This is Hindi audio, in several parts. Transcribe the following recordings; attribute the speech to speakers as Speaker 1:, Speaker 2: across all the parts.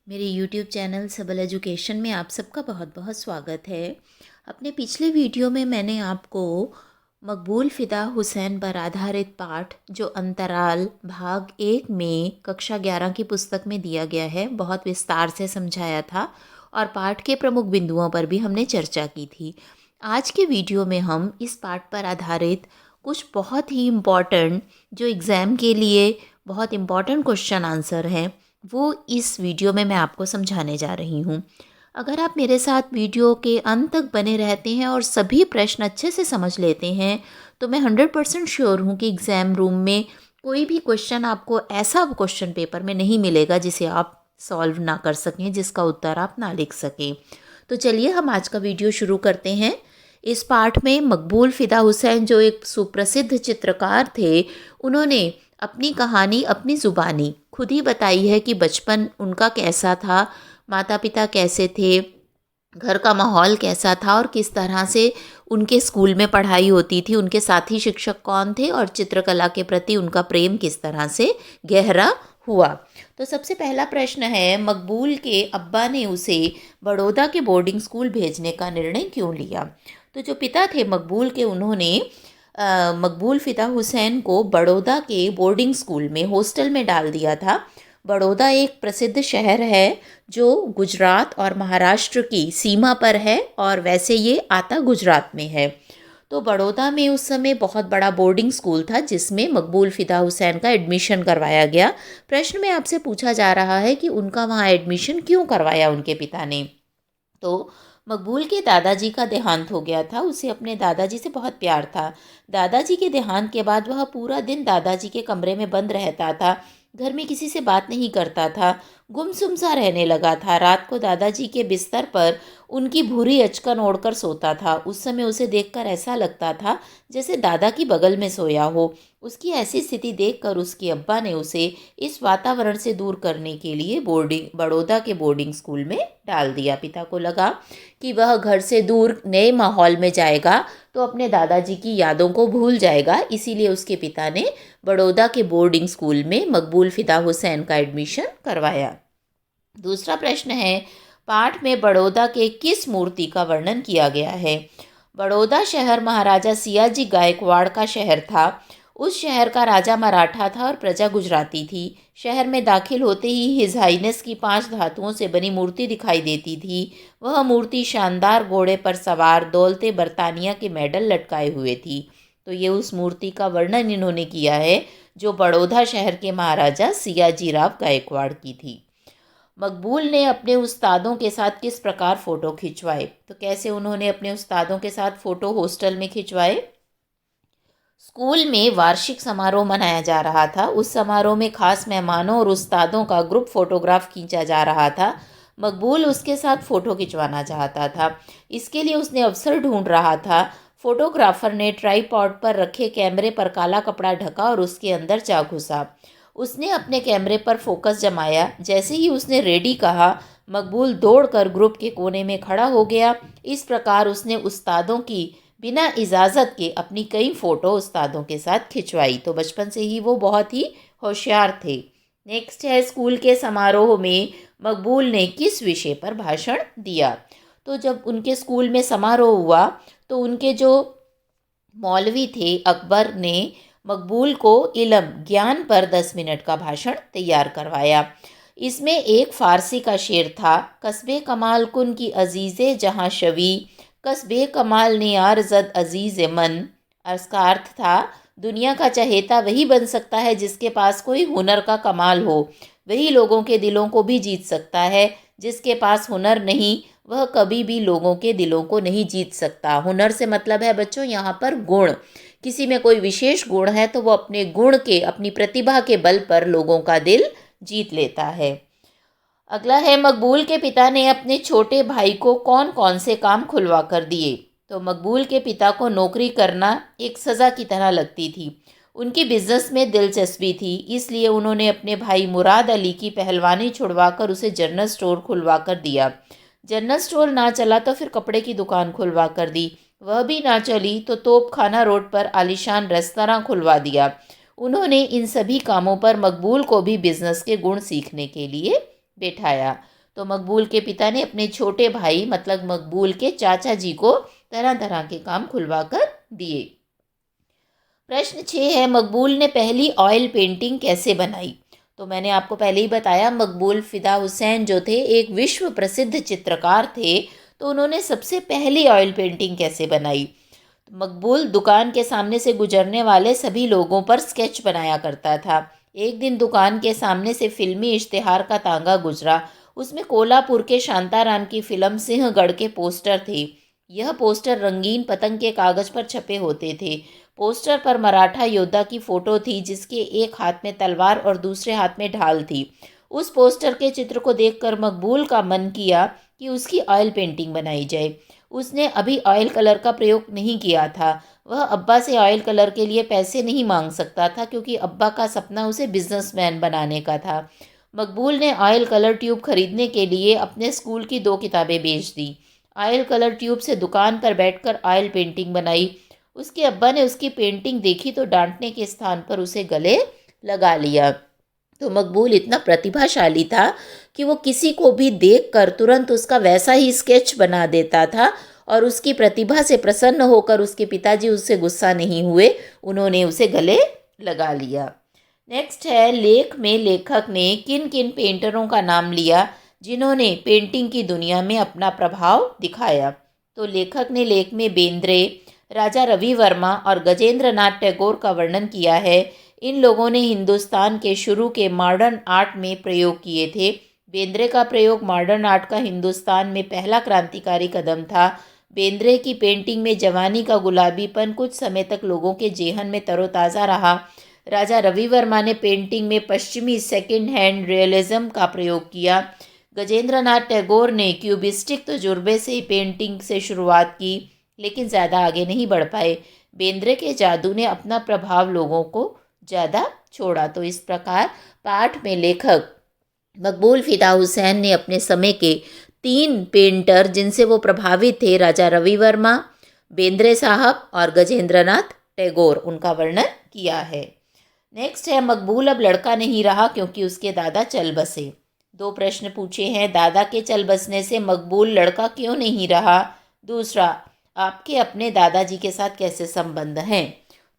Speaker 1: मेरे YouTube चैनल सबल एजुकेशन में आप सबका बहुत बहुत स्वागत है। अपने पिछले वीडियो में मैंने आपको मकबूल फ़िदा हुसैन पर आधारित पाठ जो अंतराल भाग 1 में कक्षा 11 की पुस्तक में दिया गया है बहुत विस्तार से समझाया था और पाठ के प्रमुख बिंदुओं पर भी हमने चर्चा की थी। आज के वीडियो में हम इस पाठ पर आधारित कुछ बहुत ही इम्पॉर्टेंट जो एग्ज़ाम के लिए बहुत इम्पॉर्टेंट क्वेश्चन आंसर हैं वो इस वीडियो में मैं आपको समझाने जा रही हूँ। अगर आप मेरे साथ वीडियो के अंत तक बने रहते हैं और सभी प्रश्न अच्छे से समझ लेते हैं तो मैं 100% श्योर हूँ कि एग्ज़ाम रूम में कोई भी क्वेश्चन आपको ऐसा क्वेश्चन पेपर में नहीं मिलेगा जिसे आप सॉल्व ना कर सकें, जिसका उत्तर आप ना लिख सकें। तो चलिए हम आज का वीडियो शुरू करते हैं। इस पाठ में मकबूल फ़िदा हुसैन जो एक सुप्रसिद्ध चित्रकार थे, उन्होंने अपनी कहानी अपनी ज़ुबानी खुद ही बताई है कि बचपन उनका कैसा था, माता पिता कैसे थे, घर का माहौल कैसा था और किस तरह से उनके स्कूल में पढ़ाई होती थी, उनके साथी शिक्षक कौन थे और चित्रकला के प्रति उनका प्रेम किस तरह से गहरा हुआ। तो सबसे पहला प्रश्न है, मकबूल के अब्बा ने उसे बड़ौदा के बोर्डिंग स्कूल भेजने का निर्णय क्यों लिया? तो जो पिता थे मकबूल के, उन्होंने मकबूल फ़िदा हुसैन को बड़ौदा के बोर्डिंग स्कूल में हॉस्टल में डाल दिया था। बड़ौदा एक प्रसिद्ध शहर है जो गुजरात और महाराष्ट्र की सीमा पर है और वैसे ये आता गुजरात में है। तो बड़ौदा में उस समय बहुत बड़ा बोर्डिंग स्कूल था जिसमें मकबूल फ़िदा हुसैन का एडमिशन करवाया गया। प्रश्न में आपसे पूछा जा रहा है कि उनका वहाँ एडमिशन क्यों करवाया उनके पिता ने। तो मकबूल के दादाजी का देहांत हो गया था। उसे अपने दादाजी से बहुत प्यार था। दादाजी के देहांत के बाद वह पूरा दिन दादाजी के कमरे में बंद रहता था, घर में किसी से बात नहीं करता था, गुमसुम सा रहने लगा था। रात को दादाजी के बिस्तर पर उनकी भूरी अचकन ओढ़कर सोता था। उस समय उसे देखकर ऐसा लगता था जैसे दादा की बगल में सोया हो। उसकी ऐसी स्थिति देखकर उसके अब्बा ने उसे इस वातावरण से दूर करने के लिए बड़ौदा के बोर्डिंग स्कूल में डाल दिया। पिता को लगा कि वह घर से दूर नए माहौल में जाएगा तो अपने दादाजी की यादों को भूल जाएगा, इसीलिए उसके पिता ने बड़ौदा के बोर्डिंग स्कूल में मकबूल फ़िदा हुसैन का एडमिशन करवाया। दूसरा प्रश्न है, पाठ में बड़ौदा के किस मूर्ति का वर्णन किया गया है? बड़ौदा शहर महाराजा सियाजी गायकवाड़ का शहर था। उस शहर का राजा मराठा था और प्रजा गुजराती थी। शहर में दाखिल होते ही हिज हाइनेस की 5 धातुओं से बनी मूर्ति दिखाई देती थी। वह मूर्ति शानदार घोड़े पर सवार दौलते बरतानिया के मेडल लटकाए हुए थी। तो ये उस मूर्ति का वर्णन इन्होंने किया है जो बड़ौदा शहर के महाराजा सियाजी राव गायकवाड़ की थी। मकबूल ने अपने उस्तादों के साथ किस प्रकार फ़ोटो खिंचवाए? तो कैसे उन्होंने अपने उस्तादों के साथ फ़ोटो हॉस्टल में खिंचवाए? स्कूल में वार्षिक समारोह मनाया जा रहा था। उस समारोह में खास मेहमानों और उस्तादों का ग्रुप फोटोग्राफ खींचा जा रहा था। मकबूल उसके साथ फ़ोटो खिंचवाना चाहता था। इसके लिए उसने अवसर ढूंढ रहा था। फोटोग्राफर ने ट्राईपॉड पर रखे कैमरे पर काला कपड़ा ढका और उसके अंदर जा घुसा। उसने अपने कैमरे पर फोकस जमाया। जैसे ही उसने रेडी कहा, मकबूल दौड़कर ग्रुप के कोने में खड़ा हो गया। इस प्रकार उसने उस्तादों की बिना इजाज़त के अपनी कई फ़ोटो उस्तादों के साथ खिंचवाई। तो बचपन से ही वो बहुत ही होशियार थे। नेक्स्ट है, स्कूल के समारोह में मकबूल ने किस विषय पर भाषण दिया? तो जब उनके स्कूल में समारोह हुआ तो उनके जो मौलवी थे अकबर ने मकबूल को इल्म ज्ञान पर 10 मिनट का भाषण तैयार करवाया। इसमें एक फ़ारसी का शेर था, कस्बे कमाल कुन की अजीज़े जहाँ शवी, कस्बे कमाल नियार जद अजीज़ मन। इसका अर्थ था, दुनिया का चहेता वही बन सकता है जिसके पास कोई हुनर का कमाल हो। वही लोगों के दिलों को भी जीत सकता है। जिसके पास हुनर नहीं वह कभी भी लोगों के दिलों को नहीं जीत सकता। हुनर से मतलब है बच्चों यहाँ पर गुण। किसी में कोई विशेष गुण है तो वो अपने गुण के, अपनी प्रतिभा के बल पर लोगों का दिल जीत लेता है। अगला है, मकबूल के पिता ने अपने छोटे भाई को कौन कौन से काम खुलवा कर दिए? तो मकबूल के पिता को नौकरी करना एक सज़ा की तरह लगती थी। उनकी बिजनेस में दिलचस्पी थी, इसलिए उन्होंने अपने भाई मुराद अली की पहलवानी छुड़वाकर उसे जनरल स्टोर खुलवा कर दिया। जनरल स्टोर ना चला तो फिर कपड़े की दुकान खुलवा कर दी। वह भी ना चली तो तोप खाना रोड पर आलीशान रेस्तरां खुलवा दिया। उन्होंने इन सभी कामों पर मकबूल को भी बिजनेस के गुण सीखने के लिए बैठाया। तो मकबूल के पिता ने अपने छोटे भाई मतलब मकबूल के चाचा जी को तरह तरह के काम खुलवा कर दिए। प्रश्न 6 है, मकबूल ने पहली ऑयल पेंटिंग कैसे बनाई? तो मैंने आपको पहले ही बताया, मकबूल फ़िदा हुसैन जो थे एक विश्व प्रसिद्ध चित्रकार थे, तो उन्होंने सबसे पहली ऑयल पेंटिंग कैसे बनाई? तो मकबूल दुकान के सामने से गुजरने वाले सभी लोगों पर स्केच बनाया करता था। एक दिन दुकान के सामने से फिल्मी इश्तिहार का तांगा गुजरा। उसमें कोल्हापुर के शांताराम की फिल्म सिंहगढ़ के पोस्टर थे। यह पोस्टर रंगीन पतंग के कागज़ पर छपे होते थे। पोस्टर पर मराठा योद्धा की फ़ोटो थी जिसके एक हाथ में तलवार और दूसरे हाथ में ढाल थी। उस पोस्टर के चित्र को देखकर मकबूल का मन किया कि उसकी ऑयल पेंटिंग बनाई जाए। उसने अभी ऑयल कलर का प्रयोग नहीं किया था। वह अब्बा से ऑयल कलर के लिए पैसे नहीं मांग सकता था क्योंकि अब्बा का सपना उसे बिजनेसमैन बनाने का था। मकबूल ने ऑयल कलर ट्यूब खरीदने के लिए अपने स्कूल की 2 किताबें बेच दी। ऑयल कलर ट्यूब से दुकान पर बैठकर ऑयल पेंटिंग बनाई। उसके अब्बा ने उसकी पेंटिंग देखी तो डांटने के स्थान पर उसे गले लगा लिया। तो मकबूल इतना प्रतिभाशाली था कि वो किसी को भी देखकर तुरंत उसका वैसा ही स्केच बना देता था और उसकी प्रतिभा से प्रसन्न होकर उसके पिताजी उससे गुस्सा नहीं हुए, उन्होंने उसे गले लगा लिया। नेक्स्ट है, लेख में लेखक ने किन किन पेंटरों का नाम लिया जिन्होंने पेंटिंग की दुनिया में अपना प्रभाव दिखाया? तो लेखक ने लेख में बेंद्रे, राजा रवि वर्मा और गजेंद्र नाथ टैगोर का वर्णन किया है। इन लोगों ने हिंदुस्तान के शुरू के मॉडर्न आर्ट में प्रयोग किए थे। बेंद्रे का प्रयोग मॉडर्न आर्ट का हिंदुस्तान में पहला क्रांतिकारी कदम था। बेंद्रे की पेंटिंग में जवानी का गुलाबीपन कुछ समय तक लोगों के जेहन में तरोताज़ा रहा। राजा रवि वर्मा ने पेंटिंग में पश्चिमी सेकेंड हैंड रियलिज्म का प्रयोग किया। गजेंद्र नाथ टैगोर ने क्यूबिस्टिक तजुर्बे से पेंटिंग से शुरुआत की लेकिन ज़्यादा आगे नहीं बढ़ पाए। बेंद्रे के जादू ने अपना प्रभाव लोगों को ज़्यादा छोड़ा। तो इस प्रकार पाठ में लेखक मकबूल फ़िदा हुसैन ने अपने समय के 3 पेंटर जिनसे वो प्रभावित थे, राजा रवि वर्मा, बेंद्रे साहब और गजेंद्र नाथ टैगोर, उनका वर्णन किया है। नेक्स्ट है, मकबूल अब लड़का नहीं रहा क्योंकि उसके दादा चल बसे। 2 प्रश्न पूछे हैं, दादा के चल बसने से मकबूल लड़का क्यों नहीं रहा? दूसरा, आपके अपने दादाजी के साथ कैसे संबंध हैं?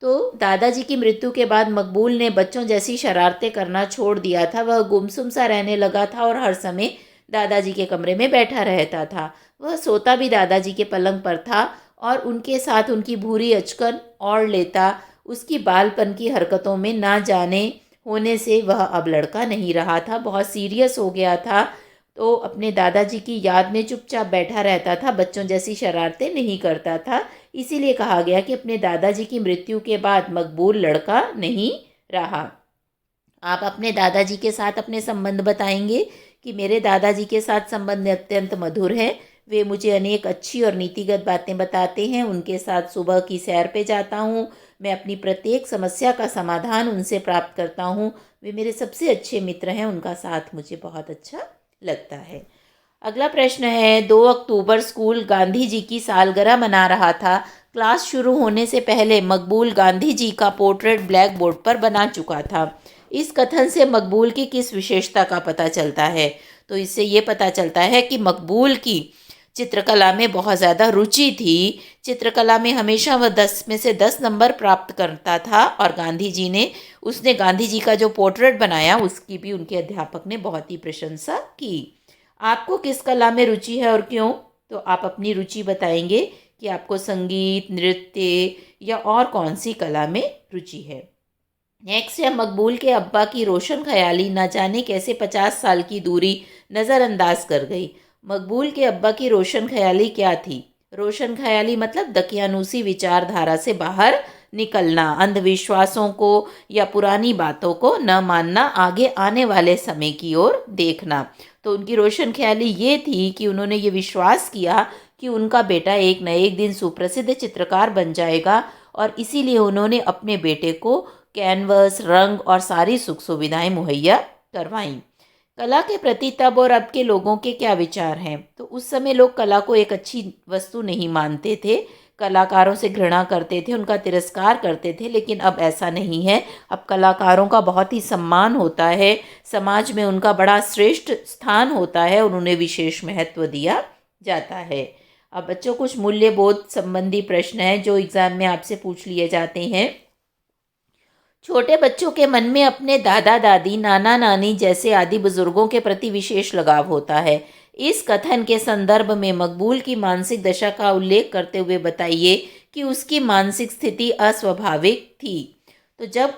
Speaker 1: तो दादाजी की मृत्यु के बाद मकबूल ने बच्चों जैसी शरारतें करना छोड़ दिया था। वह गुमसुम सा रहने लगा था और हर समय दादाजी के कमरे में बैठा रहता था। वह सोता भी दादाजी के पलंग पर था और उनके साथ उनकी भूरी अचकन ओढ़ लेता। उसकी बालपन की हरकतों में ना जाने होने से वह अब लड़का नहीं रहा था, बहुत सीरियस हो गया था। तो अपने दादाजी की याद में चुपचाप बैठा रहता था, बच्चों जैसी शरारतें नहीं करता था। इसीलिए कहा गया कि अपने दादाजी की मृत्यु के बाद मकबूल लड़का नहीं रहा। आप अपने दादाजी के साथ अपने संबंध बताएंगे कि मेरे दादाजी के साथ संबंध अत्यंत मधुर है। वे मुझे अनेक अच्छी और नीतिगत बातें बताते हैं। उनके साथ सुबह की सैर पे जाता हूँ। मैं अपनी प्रत्येक समस्या का समाधान उनसे प्राप्त करता हूँ। वे मेरे सबसे अच्छे मित्र हैं। उनका साथ मुझे बहुत अच्छा लगता है। अगला प्रश्न है, 2 अक्टूबर स्कूल गांधी जी की सालगिरह मना रहा था। क्लास शुरू होने से पहले मकबूल गांधी जी का पोर्ट्रेट ब्लैक बोर्ड पर बना चुका था। इस कथन से मकबूल की किस विशेषता का पता चलता है? तो इससे ये पता चलता है कि मकबूल की चित्रकला में बहुत ज़्यादा रुचि थी। चित्रकला में हमेशा वह 10 में से 10 नंबर प्राप्त करता था और उसने गांधी जी का जो पोर्ट्रेट बनाया उसकी भी उनके अध्यापक ने बहुत ही प्रशंसा की। आपको किस कला में रुचि है और क्यों? तो आप अपनी रुचि बताएंगे कि आपको संगीत, नृत्य या और कौन सी कला में रुचि है। नेक्स्ट है, मकबूल के अब्बा की रोशन ख्याली न जाने कैसे 50 साल की दूरी नज़रअंदाज कर गई। मकबूल के अब्बा की रोशन ख्याली क्या थी? रोशन ख्याली मतलब दकियानूसी विचारधारा से बाहर निकलना, अंधविश्वासों को या पुरानी बातों को न मानना, आगे आने वाले समय की ओर देखना। तो उनकी रोशन ख्याली ये थी कि उन्होंने ये विश्वास किया कि उनका बेटा एक न एक दिन सुप्रसिद्ध चित्रकार बन जाएगा और इसीलिए उन्होंने अपने बेटे को कैनवस, रंग और सारी सुख सुविधाएं मुहैया करवाईं। कला के प्रति तब और अब के लोगों के क्या विचार हैं? तो उस समय लोग कला को एक अच्छी वस्तु नहीं मानते थे। कलाकारों से घृणा करते थे, उनका तिरस्कार करते थे, लेकिन अब ऐसा नहीं है। अब कलाकारों का बहुत ही सम्मान होता है, समाज में उनका बड़ा श्रेष्ठ स्थान होता है और उन्हें विशेष महत्व दिया जाता है। अब बच्चों कुछ मूल्य बोध संबंधी प्रश्न हैं जो एग्जाम में आपसे पूछ लिए जाते हैं। छोटे बच्चों के मन में अपने दादा दादी, नाना नानी जैसे आदि बुजुर्गों के प्रति विशेष लगाव होता है। इस कथन के संदर्भ में मकबूल की मानसिक दशा का उल्लेख करते हुए बताइए कि उसकी मानसिक स्थिति अस्वाभाविक थी। तो जब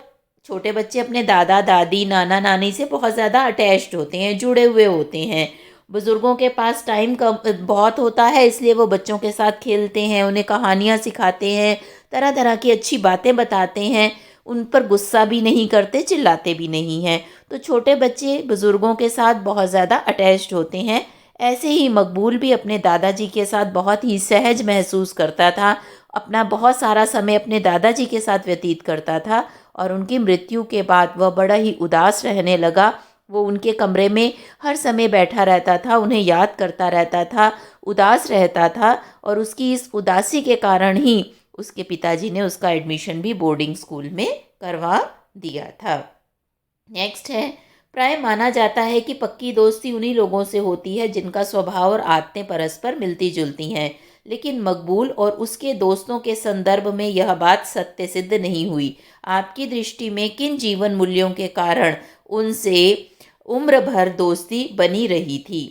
Speaker 1: छोटे बच्चे अपने दादा दादी, नाना नानी से बहुत ज़्यादा अटैच्ड होते हैं, जुड़े हुए होते हैं, बुज़ुर्गों के पास टाइम कम बहुत होता है, इसलिए वो बच्चों के साथ खेलते हैं, उन्हें कहानियाँ सिखाते हैं, तरह तरह की अच्छी बातें बताते हैं, उन पर गुस्सा भी नहीं करते, चिल्लाते भी नहीं हैं। तो छोटे बच्चे बुज़ुर्गों के साथ बहुत ज़्यादा अटैच्ड होते हैं। ऐसे ही मकबूल भी अपने दादाजी के साथ बहुत ही सहज महसूस करता था, अपना बहुत सारा समय अपने दादाजी के साथ व्यतीत करता था और उनकी मृत्यु के बाद वह बड़ा ही उदास रहने लगा। वो उनके कमरे में हर समय बैठा रहता था, उन्हें याद करता रहता था, उदास रहता था और उसकी इस उदासी के कारण ही उसके पिताजी ने उसका एडमिशन भी बोर्डिंग स्कूल में करवा दिया था। नेक्स्ट है, प्राय माना जाता है कि पक्की दोस्ती उन्हीं लोगों से होती है जिनका स्वभाव और आदतें परस्पर मिलती जुलती हैं, लेकिन मकबूल और उसके दोस्तों के संदर्भ में यह बात सत्य सिद्ध नहीं हुई। आपकी दृष्टि में किन जीवन मूल्यों के कारण उनसे उम्र भर दोस्ती बनी रही थी?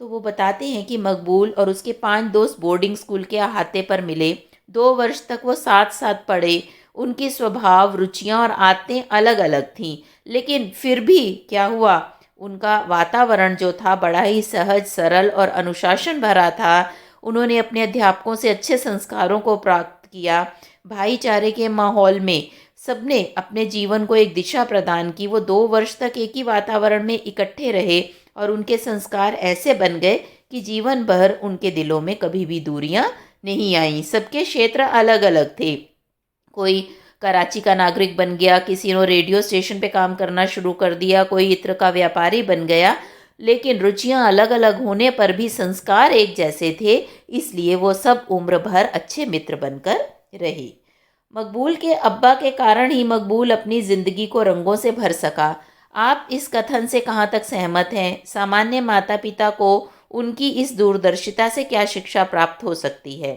Speaker 1: तो वो बताते हैं कि मकबूल और उसके 5 दोस्त बोर्डिंग स्कूल के अहाते पर मिले। 2 वर्ष तक वो साथ साथ पढ़े। उनकी स्वभाव, रुचियां और आदतें अलग अलग थीं, लेकिन फिर भी क्या हुआ, उनका वातावरण जो था बड़ा ही सहज, सरल और अनुशासन भरा था। उन्होंने अपने अध्यापकों से अच्छे संस्कारों को प्राप्त किया। भाईचारे के माहौल में सबने अपने जीवन को एक दिशा प्रदान की। वो 2 वर्ष तक एक ही वातावरण में इकट्ठे रहे और उनके संस्कार ऐसे बन गए कि जीवन भर उनके दिलों में कभी भी दूरियां नहीं आईं। सबके क्षेत्र अलग अलग थे। कोई कराची का नागरिक बन गया, किसी ने रेडियो स्टेशन पे काम करना शुरू कर दिया, कोई इत्र का व्यापारी बन गया, लेकिन रुचियां अलग अलग होने पर भी संस्कार एक जैसे थे, इसलिए वो सब उम्र भर अच्छे मित्र बनकर रहे। मकबूल के अब्बा के कारण ही मकबूल अपनी ज़िंदगी को रंगों से भर सका। आप इस कथन से कहाँ तक सहमत हैं? सामान्य माता पिता को उनकी इस दूरदर्शिता से क्या शिक्षा प्राप्त हो सकती है?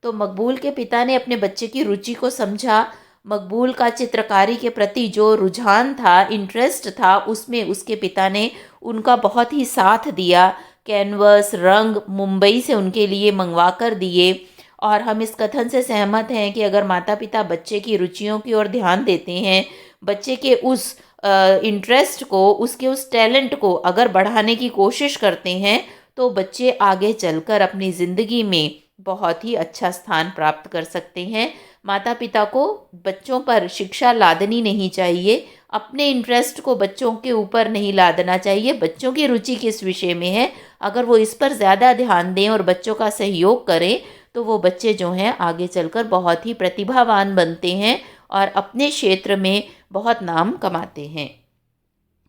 Speaker 1: तो मकबूल के पिता ने अपने बच्चे की रुचि को समझा। मकबूल का चित्रकारी के प्रति जो रुझान था, इंटरेस्ट था, उसमें उसके पिता ने उनका बहुत ही साथ दिया। कैनवस, रंग मुंबई से उनके लिए मंगवा कर दिए। और हम इस कथन से सहमत हैं कि अगर माता पिता बच्चे की रुचियों की ओर ध्यान देते हैं, बच्चे के उस इंटरेस्ट को, उसके उस टैलेंट को अगर बढ़ाने की कोशिश करते हैं, तो बच्चे आगे चलकर अपनी ज़िंदगी में बहुत ही अच्छा स्थान प्राप्त कर सकते हैं। माता पिता को बच्चों पर शिक्षा लादनी नहीं चाहिए, अपने इंटरेस्ट को बच्चों के ऊपर नहीं लादना चाहिए। बच्चों की रुचि किस विषय में है, अगर वो इस पर ज़्यादा ध्यान दें और बच्चों का सहयोग करें, तो वो बच्चे जो हैं आगे चलकर बहुत ही प्रतिभावान बनते हैं और अपने क्षेत्र में बहुत नाम कमाते हैं।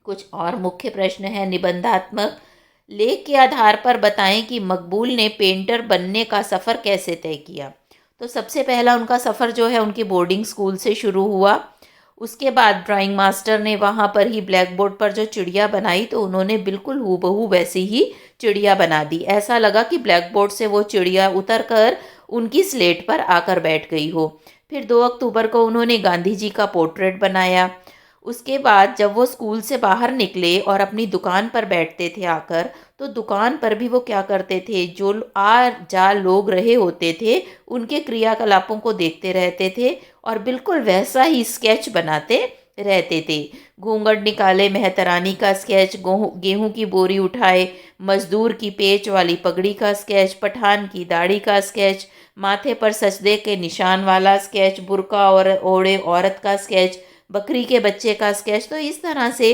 Speaker 1: कुछ और मुख्य प्रश्न हैं निबंधात्मक। लेख के आधार पर बताएं कि मकबूल ने पेंटर बनने का सफ़र कैसे तय किया। तो सबसे पहला उनका सफ़र जो है उनकी बोर्डिंग स्कूल से शुरू हुआ। उसके बाद ड्राइंग मास्टर ने वहाँ पर ही ब्लैक बोर्ड पर जो चिड़िया बनाई, तो उन्होंने बिल्कुल हूबहू वैसी ही चिड़िया बना दी। ऐसा लगा कि ब्लैक बोर्ड से वो चिड़िया उतर कर उनकी स्लेट पर आकर बैठ गई हो। फिर 2 अक्टूबर को उन्होंने गांधी जी का पोर्ट्रेट बनाया। उसके बाद जब वो स्कूल से बाहर निकले और अपनी दुकान पर बैठते थे आकर, तो दुकान पर भी वो क्या करते थे, जो आ जा लोग रहे होते थे उनके क्रियाकलापों को देखते रहते थे और बिल्कुल वैसा ही स्केच बनाते रहते थे। घूंघट निकाले मेहतरानी का स्केच, गेहूं की बोरी उठाए, मजदूर की पेच वाली पगड़ी का स्केच, पठान की दाढ़ी का स्केच, माथे पर सजदे के निशान वाला स्केच, बुर्का और ओढ़े औरत का स्केच, बकरी के बच्चे का स्केच। तो इस तरह से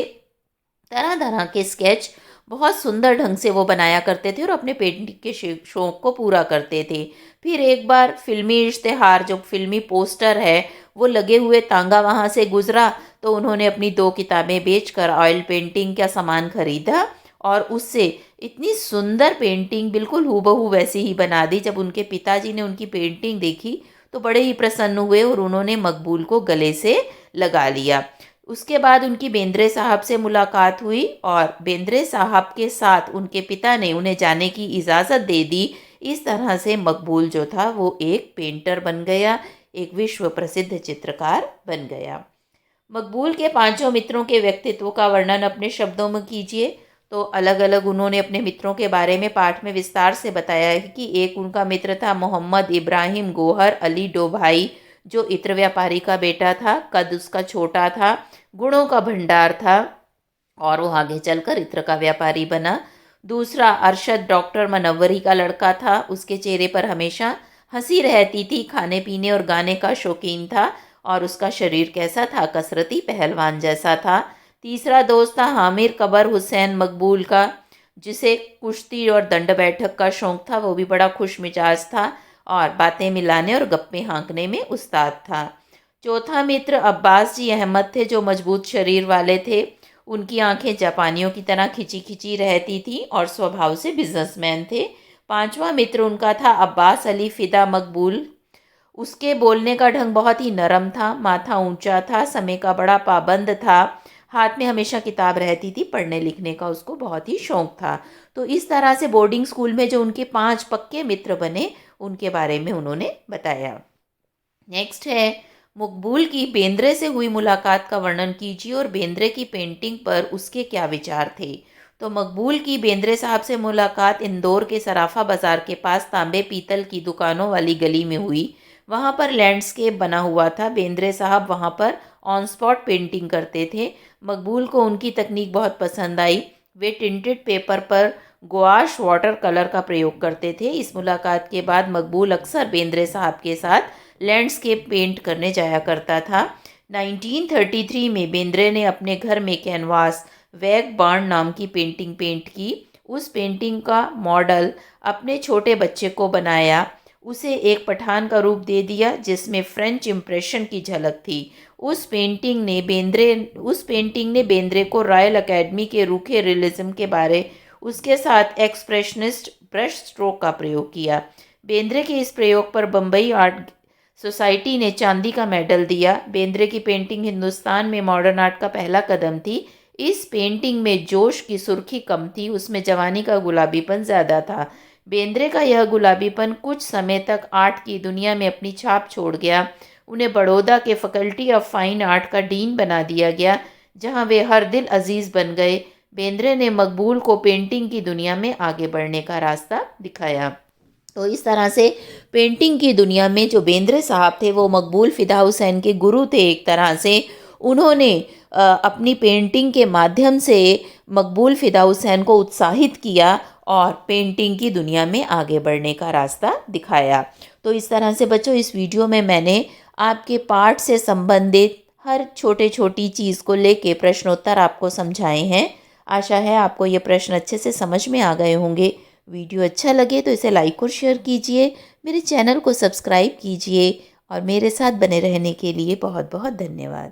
Speaker 1: तरह तरह के स्केच बहुत सुंदर ढंग से वो बनाया करते थे और अपने पेंटिंग के शौक को पूरा करते थे। फिर एक बार फिल्मी इश्तेहार, जो फिल्मी पोस्टर है, वो लगे हुए तांगा वहाँ से गुजरा, तो उन्होंने अपनी 2 किताबें बेचकर ऑयल पेंटिंग का सामान खरीदा और उससे इतनी सुंदर पेंटिंग बिल्कुल हूबहू वैसी ही बना दी। जब उनके पिताजी ने उनकी पेंटिंग देखी तो बड़े ही प्रसन्न हुए और उन्होंने मकबूल को गले से लगा लिया। उसके बाद उनकी बेंद्रे साहब से मुलाकात हुई और बेंद्रे साहब के साथ उनके पिता ने उन्हें जाने की इजाज़त दे दी। इस तरह से मकबूल जो था वो एक पेंटर बन गया, एक विश्व प्रसिद्ध चित्रकार बन गया। मकबूल के पांचों मित्रों के व्यक्तित्व का वर्णन अपने शब्दों में कीजिए। तो अलग अलग उन्होंने अपने मित्रों के बारे में पाठ में विस्तार से बताया है कि एक उनका मित्र था मोहम्मद इब्राहिम गोहर अली डोभाई, जो इत्र व्यापारी का बेटा था। कद उसका छोटा था, गुणों का भंडार था और वो आगे चलकर इत्र का व्यापारी बना। दूसरा अरशद डॉक्टर मनव्वरी का लड़का था। उसके चेहरे पर हमेशा हंसी रहती थी, खाने पीने और गाने का शौकीन था और उसका शरीर कैसा था, कसरती पहलवान जैसा था। तीसरा दोस्त था हामिर कबर हुसैन मकबूल का, जिसे कुश्ती और दंड बैठक का शौक था। वो भी बड़ा खुश मिजाज था और बातें मिलाने और गप्पे हाँकने में उस्ताद था। चौथा मित्र अब्बास जी अहमद थे, जो मजबूत शरीर वाले थे। उनकी आंखें जापानियों की तरह खिंची खिंची रहती थी और स्वभाव से बिजनेसमैन थे। पांचवा मित्र उनका था अब्बास अली फ़िदा मकबूल। उसके बोलने का ढंग बहुत ही नरम था, माथा ऊंचा था, समय का बड़ा पाबंद था, हाथ में हमेशा किताब रहती थी, पढ़ने लिखने का उसको बहुत ही शौक था। तो इस तरह से बोर्डिंग स्कूल में जो उनके 5 पक्के मित्र बने, उनके बारे में उन्होंने बताया। नेक्स्ट है, मकबूल की बेंद्रे से हुई मुलाकात का वर्णन कीजिए और बेंद्रे की पेंटिंग पर उसके क्या विचार थे। तो मकबूल की बेंद्रे साहब से मुलाकात इंदौर के सराफा बाज़ार के पास तांबे पीतल की दुकानों वाली गली में हुई। वहाँ पर लैंडस्केप बना हुआ था। बेंद्रे साहब वहाँ पर ऑन स्पॉट पेंटिंग करते थे। मकबूल को उनकी तकनीक बहुत पसंद आई। वे टिंटेड पेपर पर गुआश वाटर कलर का प्रयोग करते थे। इस मुलाकात के बाद मकबूल अक्सर बेंद्रे साहब के साथ लैंडस्केप पेंट करने जाया करता था। 1933 में बेंद्रे ने अपने घर में कैनवास वैग बार्न नाम की पेंटिंग पेंट की। उस पेंटिंग का मॉडल अपने छोटे बच्चे को बनाया, उसे एक पठान का रूप दे दिया जिसमें फ्रेंच इम्प्रेशन की झलक थी। उस पेंटिंग ने बेंद्रे को रॉयल अकेडमी के रूखे रियलिज्म के बारे उसके साथ एक्सप्रेशनिस्ट ब्रश स्ट्रोक का प्रयोग किया। बेंद्रे के इस प्रयोग पर बम्बई आर्ट सोसाइटी ने चांदी का मेडल दिया। बेंद्रे की पेंटिंग हिंदुस्तान में मॉडर्न आर्ट का पहला कदम थी। इस पेंटिंग में जोश की सुर्खी कम थी, उसमें जवानी का गुलाबीपन ज़्यादा था। बेंद्रे का यह गुलाबीपन कुछ समय तक आर्ट की दुनिया में अपनी छाप छोड़ गया। उन्हें बड़ौदा के फैकल्टी ऑफ फाइन आर्ट का डीन बना दिया गया, जहां वे हर दिल अजीज़ बन गए। बेंद्रे ने मकबूल को पेंटिंग की दुनिया में आगे बढ़ने का रास्ता दिखाया। तो इस तरह से पेंटिंग की दुनिया में जो बेंद्रे साहब थे वो मकबूल फ़िदा हुसैन के गुरु थे। एक तरह से उन्होंने अपनी पेंटिंग के माध्यम से मकबूल फ़िदा हुसैन को उत्साहित किया और पेंटिंग की दुनिया में आगे बढ़ने का रास्ता दिखाया। तो इस तरह से बच्चों, इस वीडियो में मैंने आपके पाठ से संबंधित हर छोटे छोटी चीज़ को लेके प्रश्नोत्तर आपको समझाए हैं। आशा है आपको ये प्रश्न अच्छे से समझ में आ गए होंगे। वीडियो अच्छा लगे तो इसे लाइक और शेयर कीजिए, मेरे चैनल को सब्सक्राइब कीजिए और मेरे साथ बने रहने के लिए बहुत बहुत धन्यवाद।